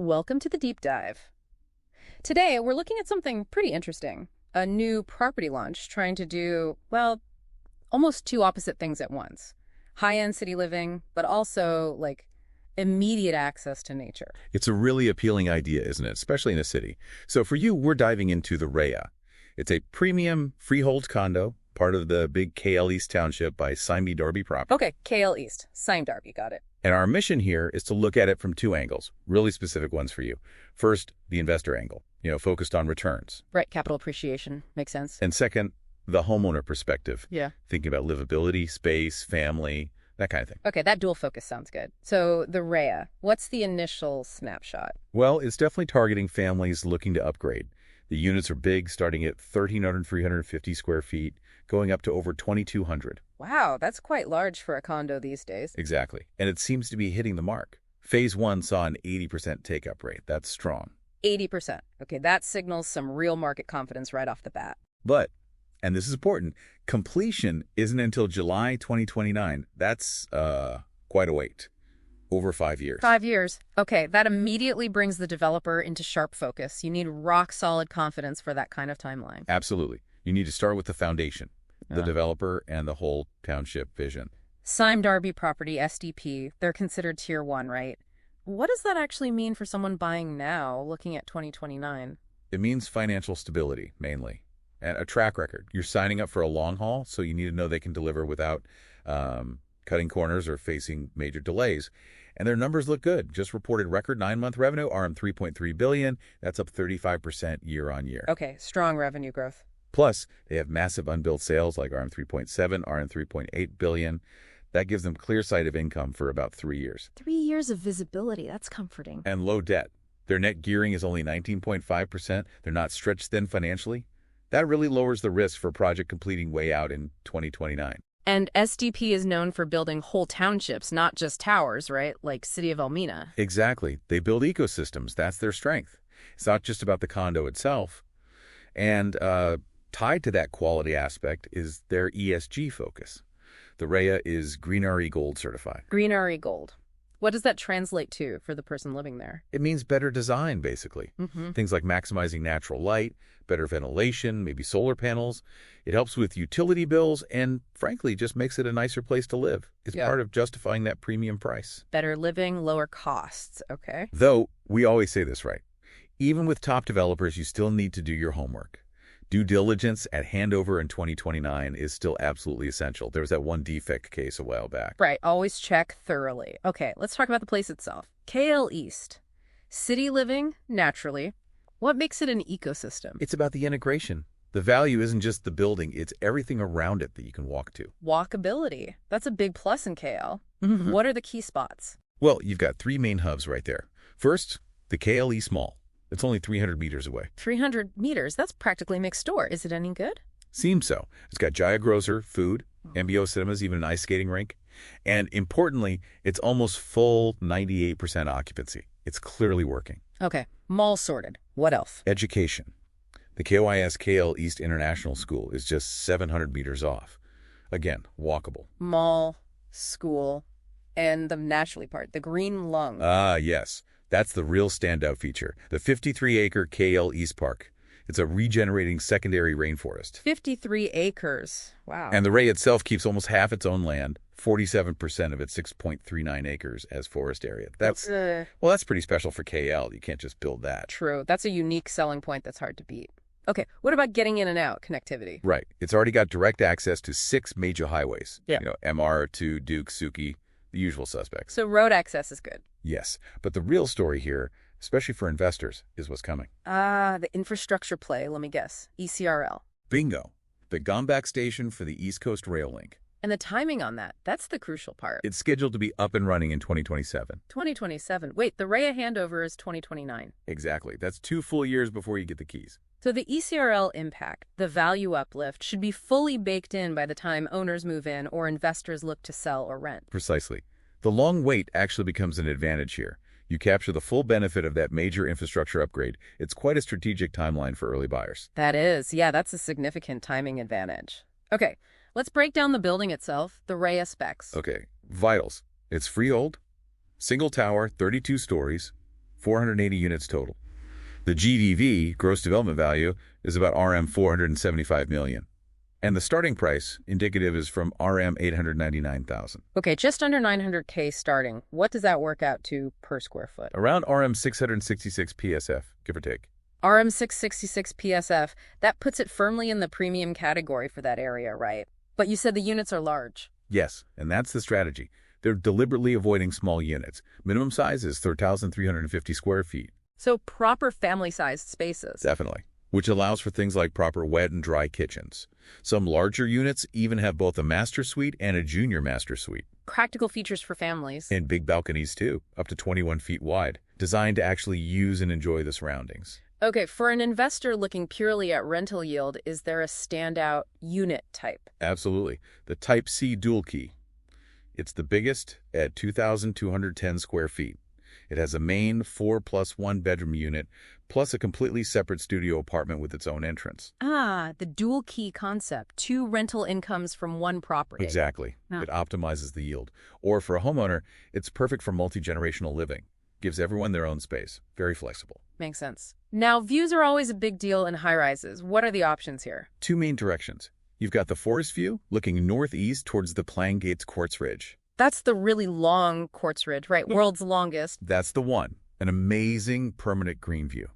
Welcome to the deep dive. Today, we're looking at something pretty interesting. A new property launch trying to do, well, almost two opposite things at once. High-end city living, but also, immediate access to nature. It's a really appealing idea, isn't it? Especially in a city. So for you, we're diving into the Reya. It's a premium freehold condo, part of the big KL East Township by Sime Darby Property. Okay, KL East. Sime Darby, got it. And our mission here is to look at it from two angles, really specific ones for you. First, the investor angle, focused on returns. Right, capital appreciation. Makes sense. And second, the homeowner perspective. Yeah. Thinking about livability, space, family, that kind of thing. Okay, that dual focus sounds good. So the Reya, what's the initial snapshot? Well, it's definitely targeting families looking to upgrade. The units are big, starting at 1,350 square feet, going up to over 2,200. Wow, that's quite large for a condo these days. Exactly. And it seems to be hitting the mark. Phase 1 saw an 80% take-up rate. That's strong. 80%. Okay, that signals some real market confidence right off the bat. But, and this is important, completion isn't until July 2029. That's quite a wait. Over 5 years. 5 years. Okay, that immediately brings the developer into sharp focus. You need rock-solid confidence for that kind of timeline. Absolutely. You need to start with the foundation, the developer, and the whole township vision. Sime Darby Property, SDP, they're considered Tier 1, right? What does that actually mean for someone buying now, looking at 2029? It means financial stability, mainly, and a track record. You're signing up for a long haul, so you need to know they can deliver without cutting corners or facing major delays. And their numbers look good. Just reported record 9-month revenue, RM $3.3 billion. That's up 35% year on year. Okay, strong revenue growth. Plus, they have massive unbilled sales like RM 3.7, RM 3.8 billion. That gives them clear sight of income for about 3 years. 3 years of visibility, that's comforting. And low debt. Their net gearing is only 19.5%. They're not stretched thin financially. That really lowers the risk for a project completing way out in 2029. And SDP is known for building whole townships, not just towers, right? Like City of Elmina. Exactly. They build ecosystems. That's their strength. It's not just about the condo itself. And tied to that quality aspect is their ESG focus. The Reya is Green RE Gold certified. Green RE Gold. What does that translate to for the person living there? It means better design, basically. Things like maximizing natural light, better ventilation, maybe solar panels. It helps with utility bills and, frankly, just makes it a nicer place to live. It's part of justifying that premium price. Better living, lower costs, okay? Though, we always say this right. Even with top developers, you still need to do your homework. Due diligence at handover in 2029 is still absolutely essential. There was that one defect case a while back. Right, always check thoroughly. Okay, let's talk about the place itself. KL East. City living, naturally. What makes it an ecosystem? It's about the integration. The value isn't just the building, it's everything around it that you can walk to. Walkability. That's a big plus in KL. What are the key spots? Well, you've got 3 main hubs right there. First, the KL East Mall. It's only 300 meters away. 300 meters? That's practically mixed door. Is it any good? Seems so. It's got Jaya Grocer, food, MBO cinemas, even an ice skating rink. And importantly, it's almost full 98% occupancy. It's clearly working. Okay, mall sorted. What else? Education. The KYS KL East International School is just 700 meters off. Again, walkable. Mall, school, and the naturally part, the green lung. Ah, yes. That's the real standout feature, the 53-acre KL East Park. It's a regenerating secondary rainforest. 53 acres. Wow. And the Reya itself keeps almost half its own land, 47% of its 6.39 acres as forest area. That's pretty special for KL. You can't just build that. True. That's a unique selling point that's hard to beat. Okay, what about getting in and out, connectivity? Right. It's already got direct access to 6 major highways. Yeah. MR2, Duke, Suki, the usual suspects. So road access is good. Yes, but the real story here, especially for investors, is what's coming. The infrastructure play, let me guess. ECRL. Bingo. The Gombak station for the East Coast Rail Link. And the timing on that, that's the crucial part. It's scheduled to be up and running in 2027. 2027. Wait, the Reya handover is 2029. Exactly. That's 2 full years before you get the keys. So the ECRL impact, the value uplift, should be fully baked in by the time owners move in or investors look to sell or rent. Precisely. The long wait actually becomes an advantage here. You capture the full benefit of that major infrastructure upgrade. It's quite a strategic timeline for early buyers. That is. Yeah, that's a significant timing advantage. Okay, let's break down the building itself, the Reya specs. Okay, vitals. It's freehold, single tower, 32 stories, 480 units total. The GDV, gross development value, is about RM 475 million. And the starting price, indicative, is from RM 899,000. Okay, just under 900K starting. What does that work out to per square foot? Around RM 666 PSF, give or take. RM 666 PSF, that puts it firmly in the premium category for that area, right? But you said the units are large. Yes, and that's the strategy. They're deliberately avoiding small units. Minimum size is 3,350 square feet. So proper family-sized spaces. Definitely. Which allows for things like proper wet and dry kitchens. Some larger units even have both a master suite and a junior master suite. Practical features for families. And big balconies too, up to 21 feet wide, designed to actually use and enjoy the surroundings. Okay, for an investor looking purely at rental yield, is there a standout unit type? Absolutely. The Type C dual key. It's the biggest at 2,210 square feet. It has a main 4+1 bedroom unit, plus a completely separate studio apartment with its own entrance. Ah, the dual key concept. 2 rental incomes from one property. Exactly. Oh. It optimizes the yield. Or for a homeowner, it's perfect for multi-generational living. Gives everyone their own space. Very flexible. Makes sense. Now, views are always a big deal in high-rises. What are the options here? 2 main directions. You've got the forest view looking northeast towards the Klang Gates Quartz Ridge. That's the really long quartz ridge, right? World's longest. That's the one. An amazing permanent green view.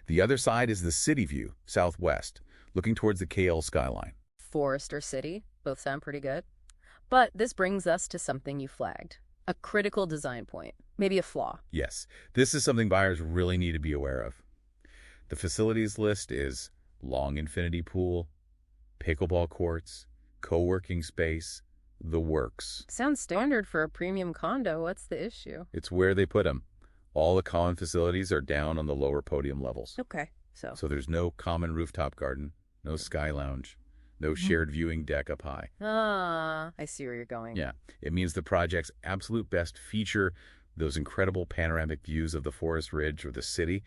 The other side is the city view, southwest, looking towards the KL skyline. Forest or city, both sound pretty good. But this brings us to something you flagged. A critical design point, maybe a flaw. Yes, this is something buyers really need to be aware of. The facilities list is long infinity pool, pickleball courts, co-working space, the works. Sounds standard for a premium condo. What's the issue? It's where they put them. All the common facilities are down on the lower podium levels. Okay, so there's no common rooftop garden, no sky lounge, no shared viewing deck up high. Ah, I see where you're going. Yeah, it means the project's absolute best feature, those incredible panoramic views of the forest ridge or the city,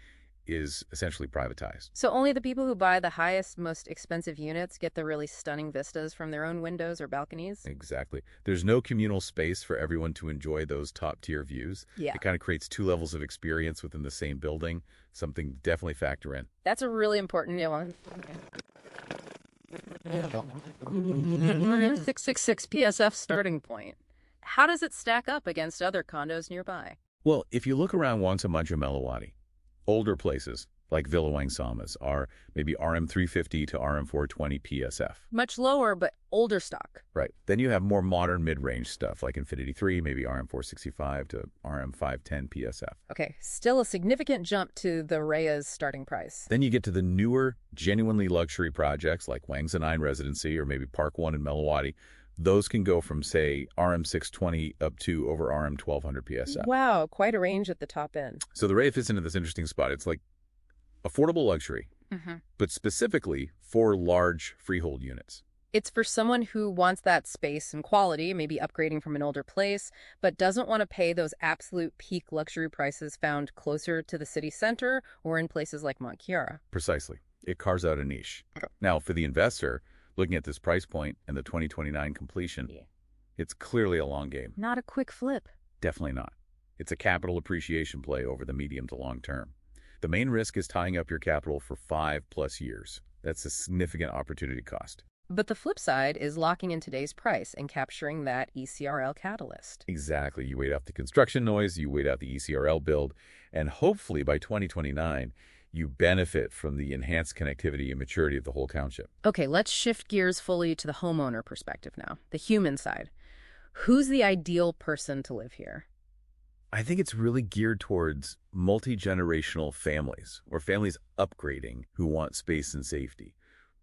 is essentially privatized. So only the people who buy the highest, most expensive units get the really stunning vistas from their own windows or balconies? Exactly. There's no communal space for everyone to enjoy those top-tier views. Yeah. It kind of creates 2 levels of experience within the same building, something to definitely factor in. That's a really important nuance. 666 PSF starting point. How does it stack up against other condos nearby? Well, if you look around Wangsa Mancha Melawati, older places like Villa Wangsamas are maybe RM 350 to RM 420 PSF. Much lower, but older stock. Right. Then you have more modern mid-range stuff like Infinity 3, maybe RM 465 to RM 510 PSF. Okay, still a significant jump to the Reya's starting price. Then you get to the newer, genuinely luxury projects like Wangsa 9 Residency or maybe Park 1 in Melawati. Those can go from, say, RM 620 up to over RM 1200 PSF. Wow, quite a range at the top end. So the Reya fits into this interesting spot. It's like affordable luxury, but specifically for large freehold units. It's for someone who wants that space and quality, maybe upgrading from an older place, but doesn't want to pay those absolute peak luxury prices found closer to the city center or in places like Mont Chiara. Precisely. It carves out a niche. Now, for the investor, looking at this price point and the 2029 completion, it's clearly a long game. Not a quick flip. Definitely not. It's a capital appreciation play over the medium to long term. The main risk is tying up your capital for 5+ years. That's a significant opportunity cost. But the flip side is locking in today's price and capturing that ECRL catalyst. Exactly. You wait out the construction noise, you wait out the ECRL build, and hopefully by 2029, you benefit from the enhanced connectivity and maturity of the whole township. Okay, let's shift gears fully to the homeowner perspective now, the human side. Who's the ideal person to live here? I think it's really geared towards multi-generational families or families upgrading who want space and safety.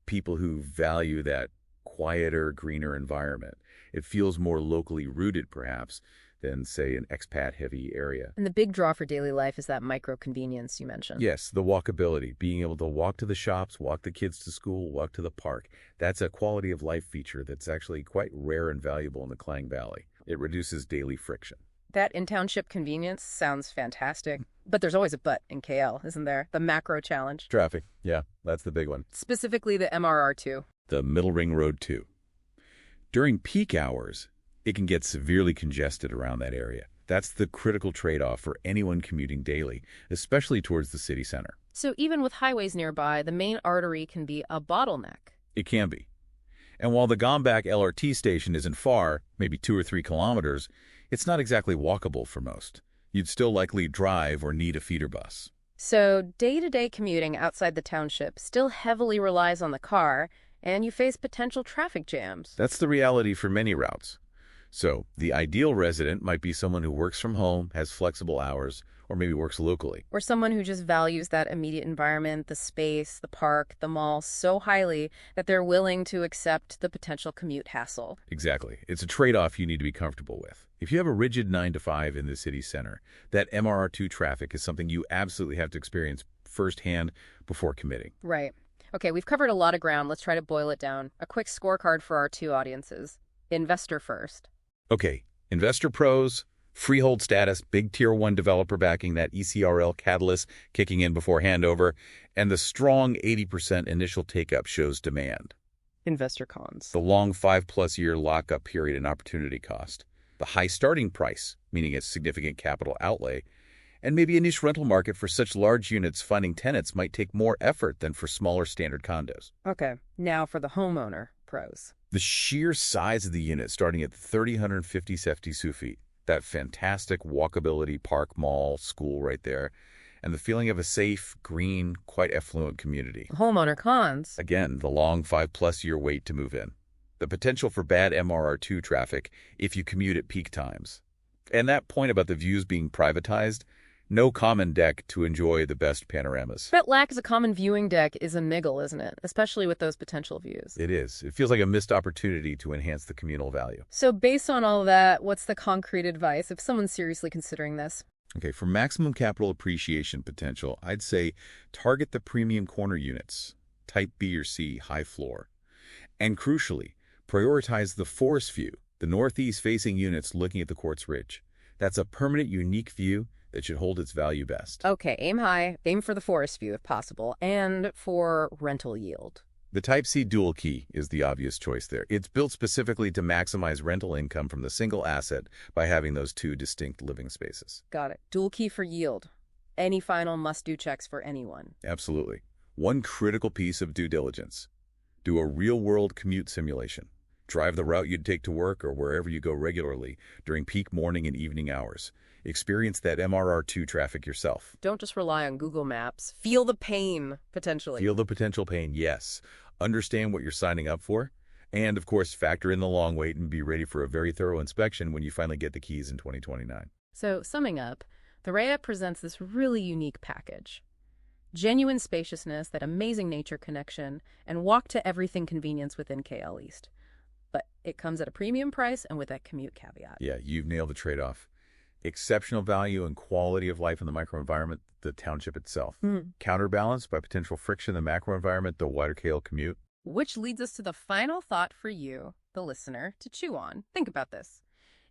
People who value that quieter, greener environment. It feels more locally rooted, perhaps, than, say, an expat-heavy area. And the big draw for daily life is that micro-convenience you mentioned. Yes, the walkability, being able to walk to the shops, walk the kids to school, walk to the park. That's a quality of life feature that's actually quite rare and valuable in the Klang Valley. It reduces daily friction. That in-township convenience sounds fantastic, but there's always a but in KL, isn't there? The macro challenge. Traffic, yeah, that's the big one. Specifically the MRR2. The Middle Ring Road 2. During peak hours, it can get severely congested around that area. That's the critical trade-off for anyone commuting daily, especially towards the city center. So even with highways nearby, the main artery can be a bottleneck. It can be. And while the Gombak LRT station isn't far, maybe 2 or 3 kilometers, it's not exactly walkable for most. You'd still likely drive or need a feeder bus. So day-to-day commuting outside the township still heavily relies on the car, and you face potential traffic jams. That's the reality for many routes. So the ideal resident might be someone who works from home, has flexible hours, or maybe works locally. Or someone who just values that immediate environment, the space, the park, the mall so highly that they're willing to accept the potential commute hassle. Exactly. It's a trade-off you need to be comfortable with. If you have a rigid 9 to 5 in the city center, that MRR2 traffic is something you absolutely have to experience firsthand before committing. Right. Okay, we've covered a lot of ground. Let's try to boil it down. A quick scorecard for our two audiences. Investor first. Okay, investor pros, freehold status, big tier 1 developer backing, that ECRL catalyst kicking in before handover, and the strong 80% initial take-up shows demand. Investor cons. The long 5+ year lockup period and opportunity cost. The high starting price, meaning a significant capital outlay, and maybe a niche rental market for such large units. Finding tenants might take more effort than for smaller standard condos. Okay, now for the homeowner pros. The sheer size of the unit, starting at 350 feet, that fantastic walkability, park, mall, school right there, and the feeling of a safe, green, quite affluent community. Homeowner cons. Again, the long 5+ year wait to move in. The potential for bad MRR2 traffic if you commute at peak times. And that point about the views being privatized, no common deck to enjoy the best panoramas. That lack of a common viewing deck is a niggle, isn't it? Especially with those potential views. It is. It feels like a missed opportunity to enhance the communal value. So based on all of that, what's the concrete advice if someone's seriously considering this? Okay, for maximum capital appreciation potential, I'd say target the premium corner units, type B or C, high floor. And crucially, prioritize the forest view, the northeast-facing units looking at the Quartz Ridge. That's a permanent, unique view that should hold its value best. Okay, aim high, aim for the forest view if possible, and for rental yield. The Type C dual key is the obvious choice there. It's built specifically to maximize rental income from the single asset by having those 2 distinct living spaces. Got it. Dual key for yield. Any final must-do checks for anyone. Absolutely. One critical piece of due diligence. Do a real-world commute simulation. Drive the route you'd take to work or wherever you go regularly during peak morning and evening hours. Experience that MRR2 traffic yourself. Don't just rely on Google Maps. Feel the pain, potentially. Feel the potential pain, yes. Understand what you're signing up for. And, of course, factor in the long wait and be ready for a very thorough inspection when you finally get the keys in 2029. So, summing up, the Reya presents this really unique package. Genuine spaciousness, that amazing nature connection, and walk-to-everything convenience within KL East. But it comes at a premium price and with that commute caveat. Yeah, you've nailed the trade-off. Exceptional value and quality of life in the microenvironment, the township itself. Counterbalanced by potential friction in the macroenvironment, the wider KL commute. Which leads us to the final thought for you, the listener, to chew on. Think about this.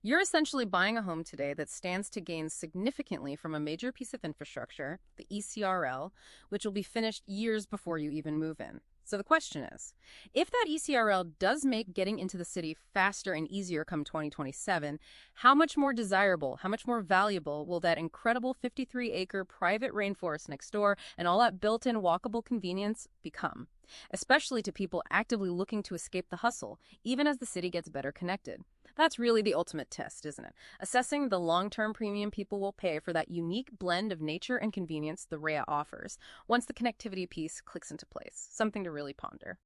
You're essentially buying a home today that stands to gain significantly from a major piece of infrastructure, the ECRL, which will be finished years before you even move in. So the question is, if that ECRL does make getting into the city faster and easier come 2027, how much more desirable, how much more valuable will that incredible 53-acre private rainforest next door and all that built-in walkable convenience become? Especially to people actively looking to escape the hustle, even as the city gets better connected. That's really the ultimate test, isn't it? Assessing the long-term premium people will pay for that unique blend of nature and convenience the Reya offers, once the connectivity piece clicks into place. Something to really ponder.